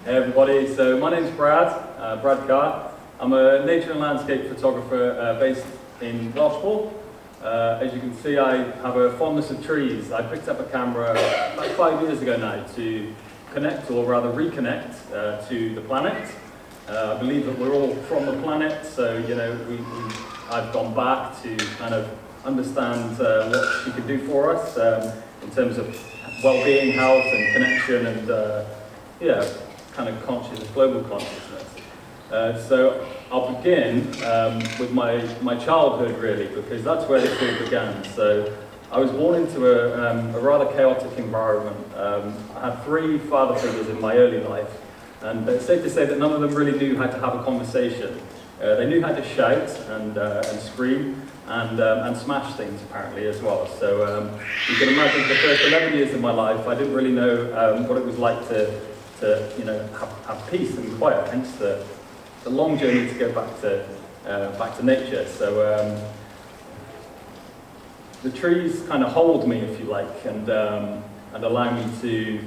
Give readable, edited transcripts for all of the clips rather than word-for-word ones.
Hey everybody, so my name's Brad Carr. I'm a nature and landscape photographer based in Welshpool. As you can see, I have a fondness of trees. I picked up a camera about 5 years ago now to connect, or rather reconnect, to the planet. I believe that we're all from the planet, so I've gone back to kind of understand what she can do for us in terms of well-being, health, and connection, and kind of conscious, global consciousness. So I'll begin with my childhood, really, because that's where this all began. So I was born into a rather chaotic environment. I had three father figures in my early life, and it's safe to say that none of them really knew how to have a conversation. They knew how to shout and scream and smash things, apparently, as well. So you can imagine the first 11 years of my life, I didn't really know what it was like to have peace and quiet, hence the long journey to go back to nature. So the trees kind of hold me, if you like, and allow me to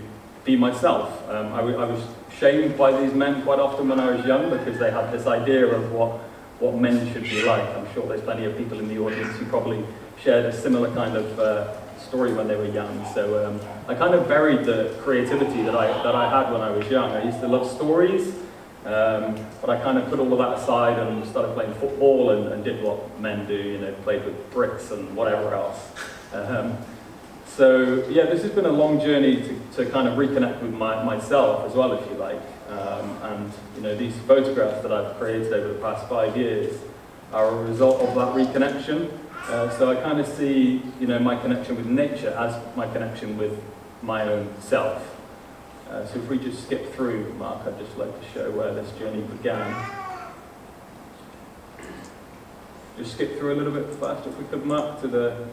be myself. I was shamed by these men quite often when I was young, because they had this idea of what men should be like. I'm sure there's plenty of people in the audience who probably shared a similar kind of story when they were young. So I kind of buried the creativity that I had when I was young. I used to love stories, but I kind of put all of that aside and started playing football and did what men do, played with bricks and whatever else. So yeah, this has been a long journey to kind of reconnect with myself as well, if you like. And these photographs that I've created over the past 5 years are a result of that reconnection. So I kind of see, my connection with nature as my connection with my own self. So if we just skip through, Mark, I'd just like to show where this journey began. Just skip through a little bit fast, if we could, Mark, to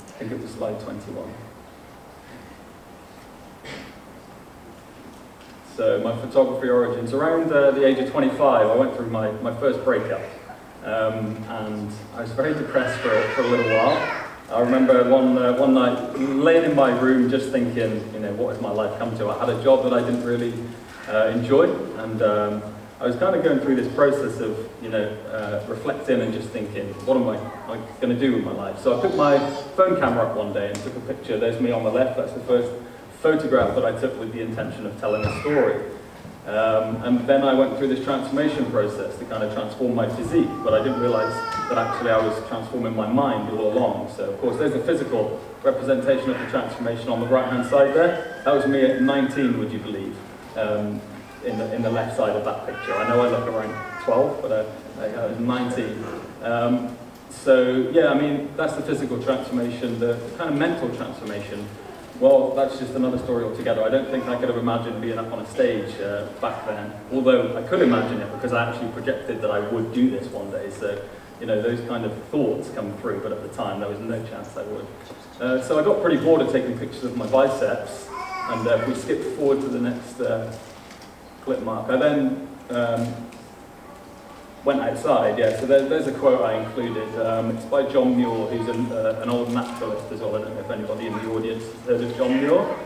I think it was slide 21. So my photography origins, around the age of 25, I went through my first breakup. And I was very depressed for a little while. I remember one night laying in my room just thinking, what has my life come to? I had a job that I didn't really enjoy, and I was kind of going through this process of, reflecting and just thinking, what am I going to do with my life? So I took my phone camera up one day and took a picture. There's me on the left. That's the first photograph that I took with the intention of telling a story. And then I went through this transformation process to kind of transform my physique, but I didn't realize that actually I was transforming my mind all along. So of course there's a physical representation of the transformation on the right hand side there. That was me at 19, would you believe, in the left side of that picture. I know I look around 12, but I was 19. So yeah, I mean, that's the physical transformation. The kind of mental transformation, well, that's just another story altogether. I don't think I could have imagined being up on a stage back then, although I could imagine it because I actually projected that I would do this one day. So, those kind of thoughts come through, but at the time there was no chance I would. So I got pretty bored of taking pictures of my biceps, and if we skip forward to the next clip, Mark, I then went outside. Yeah, so there's a quote I included. It's by John Muir, who's an old naturalist as well. I don't know if anybody in the audience has heard of John Muir,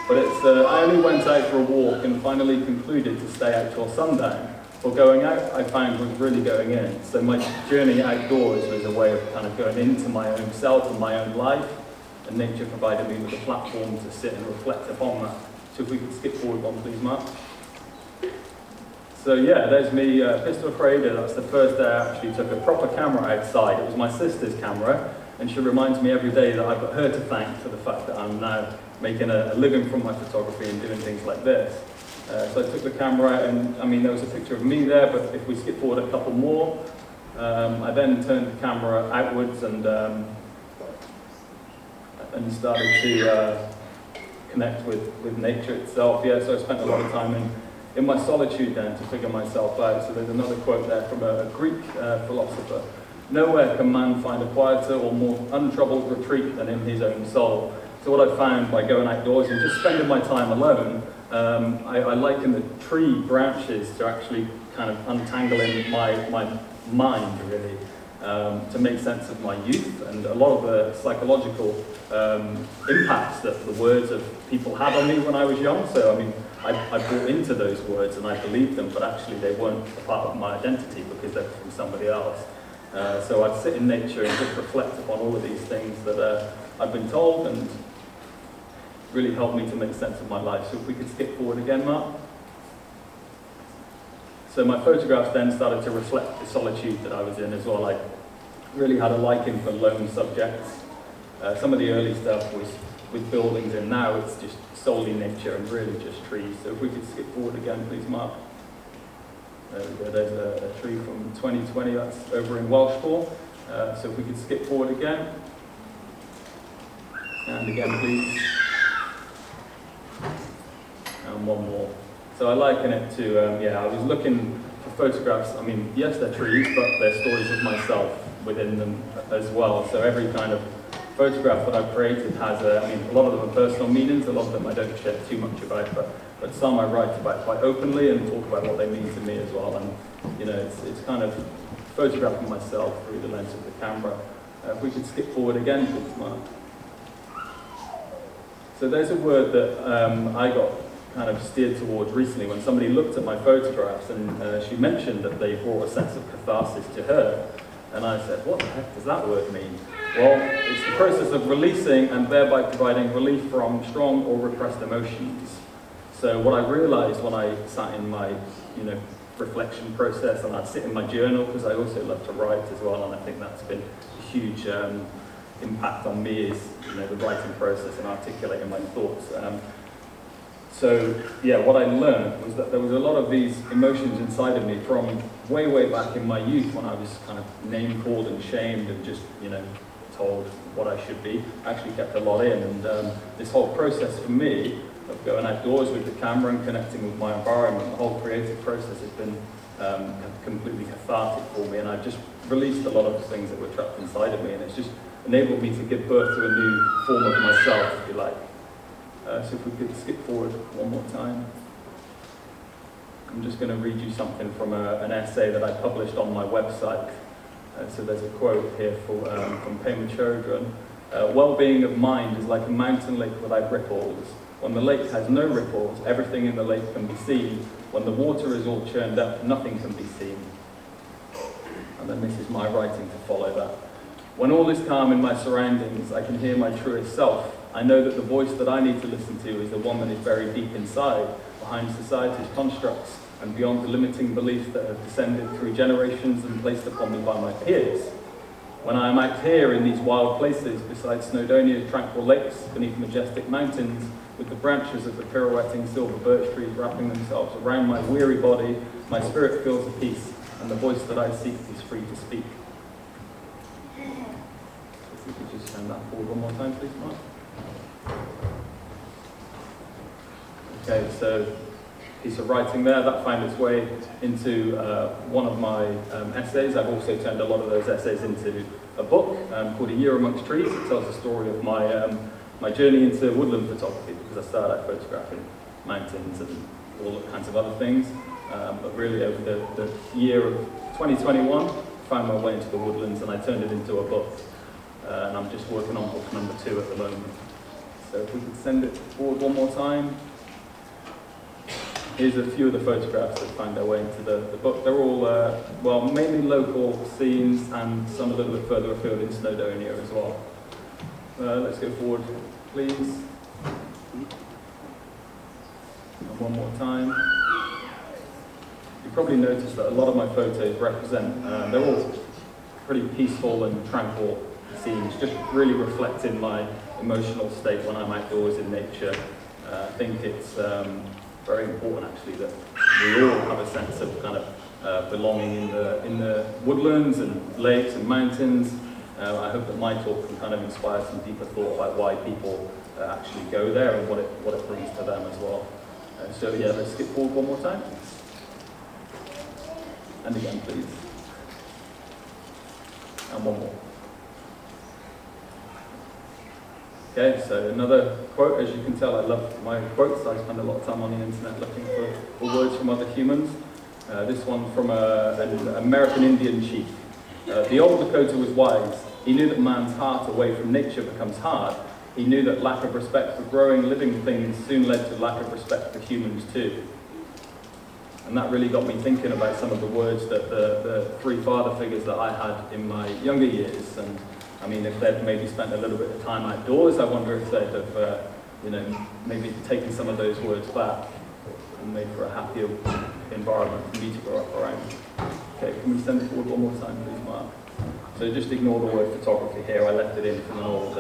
but it's I only went out for a walk and finally concluded to stay out till sundown. Well, going out, I found, was really going in. So my journey outdoors was a way of kind of going into my own self and my own life, and nature provided me with a platform to sit and reflect upon that. So if we could skip forward one, please, Mark. So yeah, there's me, pistol Freya. That's the first day I actually took a proper camera outside. It was my sister's camera, and she reminds me every day that I've got her to thank for the fact that I'm now making a living from my photography and doing things like this. So I took the camera out, and I mean, there was a picture of me there, but if we skip forward a couple more, I then turned the camera outwards and started to connect with nature itself. Yeah, so I spent a lot of time in my solitude then to figure myself out. So there's another quote there from a Greek philosopher. Nowhere can man find a quieter or more untroubled retreat than in his own soul. So what I found by going outdoors and just spending my time alone, I liken the tree branches to actually kind of untangling my mind, really. to make sense of my youth and a lot of the psychological impacts that the words of people had on me when I was young. So, I mean, I bought into those words and I believed them, but actually they weren't a part of my identity because they're from somebody else. So I'd sit in nature and just reflect upon all of these things that I've been told, and really helped me to make sense of my life. So if we could skip forward again, Mark. So my photographs then started to reflect the solitude that I was in as well. I really had a liking for lone subjects. Some of the early stuff was with buildings, and now it's just solely nature and really just trees. So if we could skip forward again, please, Mark. There we go, there's a tree from 2020, that's over in Welshpool. So if we could skip forward again. And again, please. And one more. So I liken it to, I was looking for photographs. I mean, yes, they're trees, but they're stories of myself within them as well. So every kind of photograph that I've created has a lot of them are personal meanings. A lot of them I don't share too much about, but some I write about quite openly and talk about what they mean to me as well. And, you know, it's kind of photographing myself through the lens of the camera. If we could skip forward again, please, Mark. So there's a word that I got kind of steered towards recently when somebody looked at my photographs, and she mentioned that they brought a sense of catharsis to her. And I said, what the heck does that word mean? Well, it's the process of releasing and thereby providing relief from strong or repressed emotions. So what I realized when I sat in my, reflection process, and I'd sit in my journal, because I also love to write as well, and I think that's been a huge impact on me, is the writing process and articulating my thoughts. What I learned was that there was a lot of these emotions inside of me from way, way back in my youth, when I was kind of name-called and shamed and just, told what I should be. I actually kept a lot in, and this whole process for me of going outdoors with the camera and connecting with my environment, the whole creative process has been completely cathartic for me, and I've just released a lot of the things that were trapped inside of me, and it's just enabled me to give birth to a new form of myself, if you like. So if we could skip forward one more time. I'm just going to read you something from an essay that I published on my website. So there's a quote here from Pema Chodron. Well-being of mind is like a mountain lake without ripples. When the lake has no ripples, everything in the lake can be seen. When the water is all churned up, nothing can be seen. And then this is my writing to follow that. When all is calm in my surroundings, I can hear my truest self. I know that the voice that I need to listen to is the one that is buried deep inside, behind society's constructs, and beyond the limiting beliefs that have descended through generations and placed upon me by my peers. When I am out here in these wild places, beside Snowdonia's tranquil lakes, beneath majestic mountains, with the branches of the pirouetting silver birch trees wrapping themselves around my weary body, my spirit feels a peace, and the voice that I seek is free to speak. If we could just send that forward one more time, please, Mark. Okay, so piece of writing there, that found its way into one of my essays. I've also turned a lot of those essays into a book called A Year Amongst Trees. It tells the story of my journey into woodland photography, because I started out photographing mountains and all kinds of other things. But really over the year of 2021, I found my way into the woodlands and I turned it into a book. And I'm just working on book number 2 at the moment. So if we could send it forward one more time. Here's a few of the photographs that find their way into the book. They're all, mainly local scenes and some a little bit further afield in Snowdonia as well. Let's go forward, please. And one more time. You probably noticed that a lot of my photos represent, they're all pretty peaceful and tranquil scenes, just really reflecting my emotional state when I'm outdoors in nature. I think it's very important actually that we all have a sense of kind of belonging in the woodlands and lakes and mountains. I hope that my talk can kind of inspire some deeper thought about why people actually go there and what it brings to them as well. Let's skip forward one more time. And again, please. And one more. Okay, so another quote. As you can tell, I love my quotes. I spend a lot of time on the internet looking for words from other humans. This one from an American Indian chief. The old Lakota was wise. He knew that man's heart away from nature becomes hard. He knew that lack of respect for growing, living things soon led to lack of respect for humans too. And that really got me thinking about some of the words that the three father figures that I had in my younger years. And I mean, if they'd maybe spent a little bit of time outdoors, I wonder if they'd have, maybe taken some of those words back and made for a happier environment for me to grow up around. Okay, can we send it forward one more time, please, Mark? So just ignore the word photography here. I left it in from an old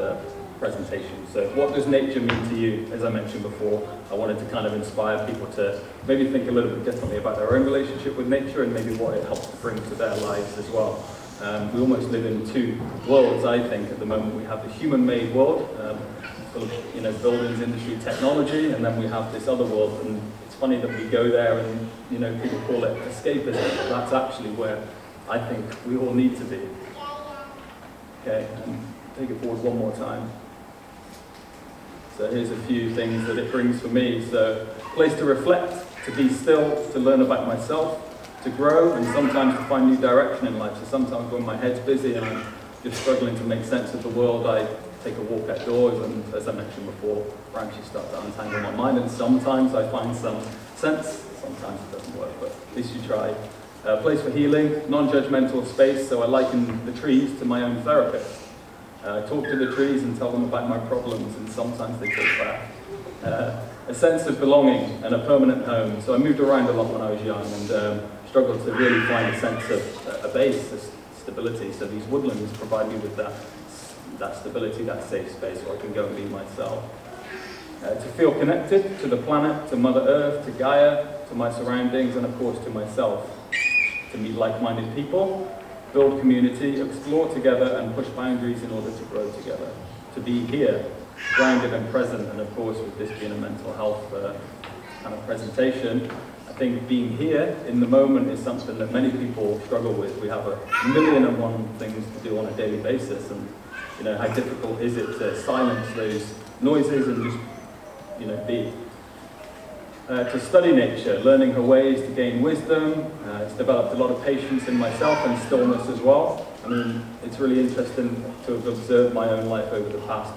presentation. So what does nature mean to you? As I mentioned before, I wanted to kind of inspire people to maybe think a little bit differently about their own relationship with nature and maybe what it helps to bring to their lives as well. We almost live in two worlds, I think, at the moment. We have the human-made world, full of buildings, industry, technology, and then we have this other world. And it's funny that we go there and people call it escapism, but that's actually where I think we all need to be. Okay, and take it forward one more time. So here's a few things that it brings for me. So, place to reflect, to be still, to learn about myself, to grow, and sometimes to find new direction in life. So sometimes when my head's busy and I'm just struggling to make sense of the world, I take a walk outdoors, and as I mentioned before, branches start to untangle my mind, and sometimes I find some sense, sometimes it doesn't work, but at least you try. A place for healing, non-judgmental space, so I liken the trees to my own therapist. I talk to the trees and tell them about my problems, and sometimes they talk back. A sense of belonging and a permanent home. So I moved around a lot when I was young and struggled to really find a sense of a base, a stability. So these woodlands provide me with that stability, that safe space where I can go and be myself. To feel connected to the planet, to Mother Earth, to Gaia, to my surroundings, and of course to myself. To meet like-minded people, build community, explore together, and push boundaries in order to grow together. To be here, grounded and present, and of course with this being a mental health kind of presentation, I think being here in the moment is something that many people struggle with. We have a million and one things to do on a daily basis, and how difficult is it to silence those noises and just be. To study nature, learning her ways to gain wisdom. It's developed a lot of patience in myself and stillness as well. I mean, it's really interesting to have observed my own life over the past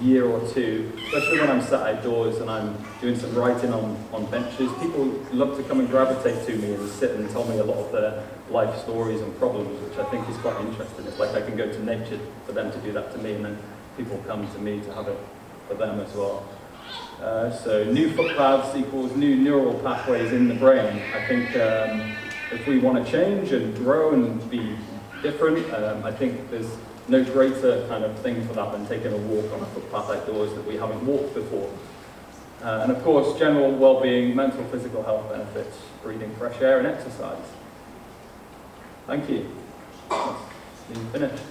year or two, especially when I'm sat outdoors and I'm doing some writing on benches. People love to come and gravitate to me and sit and tell me a lot of their life stories and problems, which I think is quite interesting. It's like I can go to nature for them to do that to me, and then people come to me to have it for them as well. So new footpaths equals new neural pathways in the brain. I think if we want to change and grow and be different, I think there's no greater kind of thing for that than taking a walk on a footpath outdoors that we haven't walked before. And of course, general well-being, mental, physical health benefits, breathing fresh air and exercise. Thank you. That's finished.